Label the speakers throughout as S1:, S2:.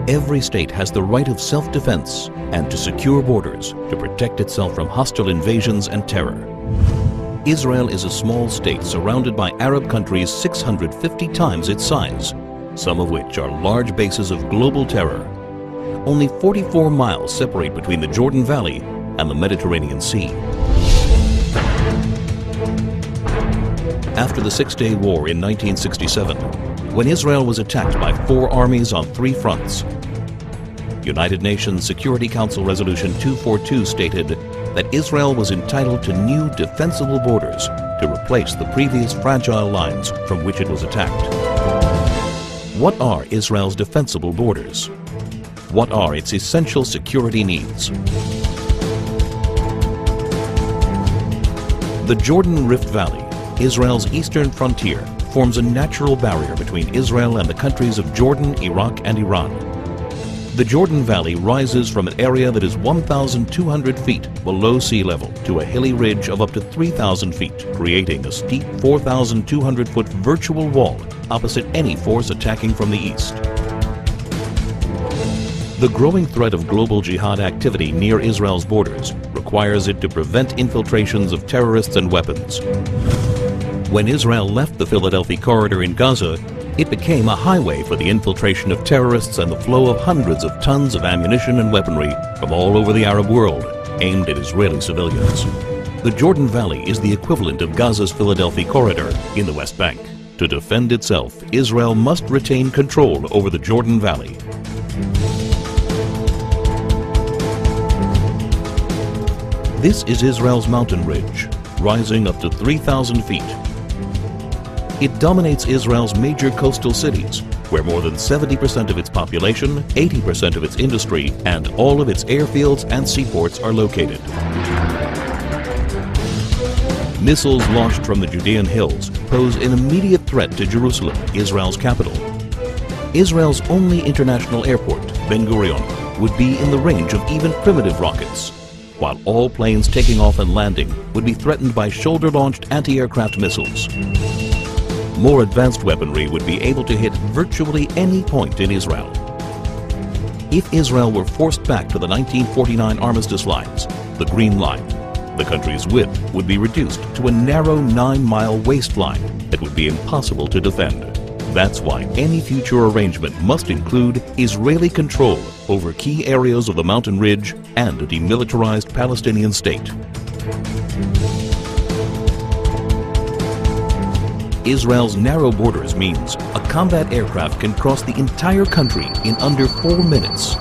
S1: Every state has the right of self-defense and to secure borders to protect itself from hostile invasions and terror. Israel is a small state surrounded by Arab countries 650 times its size, some of which are large bases of global terror. Only 44 miles separate between the Jordan Valley and the Mediterranean Sea. After the Six-Day War in 1967, when Israel was attacked by 4 armies on 3 fronts, United Nations Security Council Resolution 242 stated that Israel was entitled to new defensible borders to replace the previous fragile lines from which it was attacked. What are Israel's defensible borders? What are its essential security needs? The Jordan Rift Valley, Israel's eastern frontier, forms a natural barrier between Israel and the countries of Jordan, Iraq, and Iran. The Jordan Valley rises from an area that is 1,200 feet below sea level to a hilly ridge of up to 3,000 feet, creating a steep 4,200-foot virtual wall opposite any force attacking from the east. The growing threat of global jihad activity near Israel's borders requires it to prevent infiltrations of terrorists and weapons. When Israel left the Philadelphia corridor in Gaza, it became a highway for the infiltration of terrorists and the flow of hundreds of tons of ammunition and weaponry from all over the Arab world, aimed at Israeli civilians. The Jordan Valley is the equivalent of Gaza's Philadelphia corridor in the West Bank. To defend itself, Israel must retain control over the Jordan Valley. This is Israel's mountain ridge, rising up to 3,000 feet. It dominates Israel's major coastal cities, where more than 70% of its population, 80% of its industry, and all of its airfields and seaports are located. Missiles launched from the Judean hills pose an immediate threat to Jerusalem, Israel's capital. Israel's only international airport, Ben Gurion, would be in the range of even primitive rockets, while all planes taking off and landing would be threatened by shoulder-launched anti-aircraft missiles. More advanced weaponry would be able to hit virtually any point in Israel. If Israel were forced back to the 1949 armistice lines, the Green Line, the country's width would be reduced to a narrow 9-mile waistline that would be impossible to defend. That's why any future arrangement must include Israeli control over key areas of the mountain ridge and a demilitarized Palestinian state. Israel's narrow borders means a combat aircraft can cross the entire country in under 4 minutes.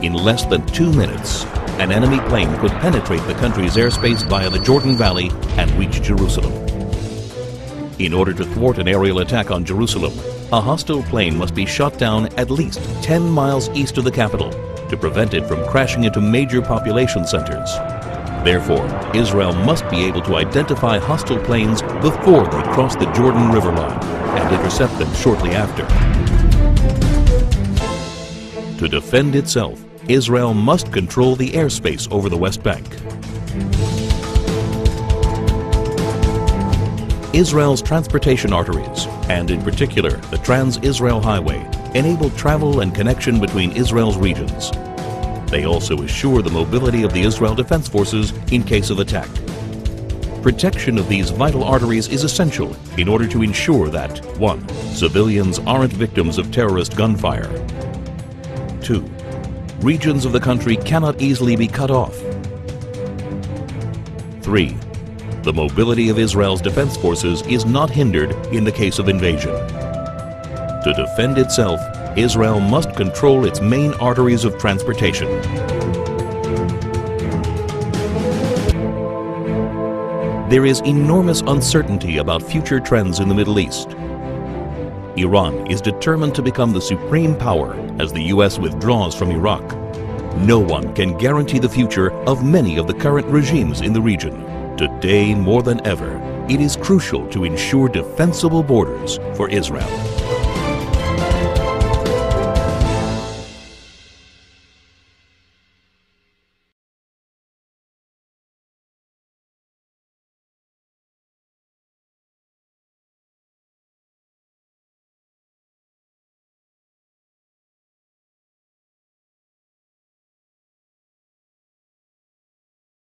S1: In less than 2 minutes, an enemy plane could penetrate the country's airspace via the Jordan Valley and reach Jerusalem. In order to thwart an aerial attack on Jerusalem, a hostile plane must be shot down at least 10 miles east of the capital to prevent it from crashing into major population centers. Therefore, Israel must be able to identify hostile planes before they cross the Jordan River line and intercept them shortly after. To defend itself, Israel must control the airspace over the West Bank. Israel's transportation arteries, and in particular the Trans-Israel Highway, enable travel and connection between Israel's regions. They also assure the mobility of the Israel Defense Forces in case of attack. Protection of these vital arteries is essential in order to ensure that 1. Civilians aren't victims of terrorist gunfire. 2. Regions of the country cannot easily be cut off. 3. The mobility of Israel's defense forces is not hindered in the case of invasion. To defend itself, Israel must control its main arteries of transportation. There is enormous uncertainty about future trends in the Middle East. Iran is determined to become the supreme power as the U.S. withdraws from Iraq. No one can guarantee the future of many of the current regimes in the region. Today, more than ever, it is crucial to ensure defensible borders for Israel.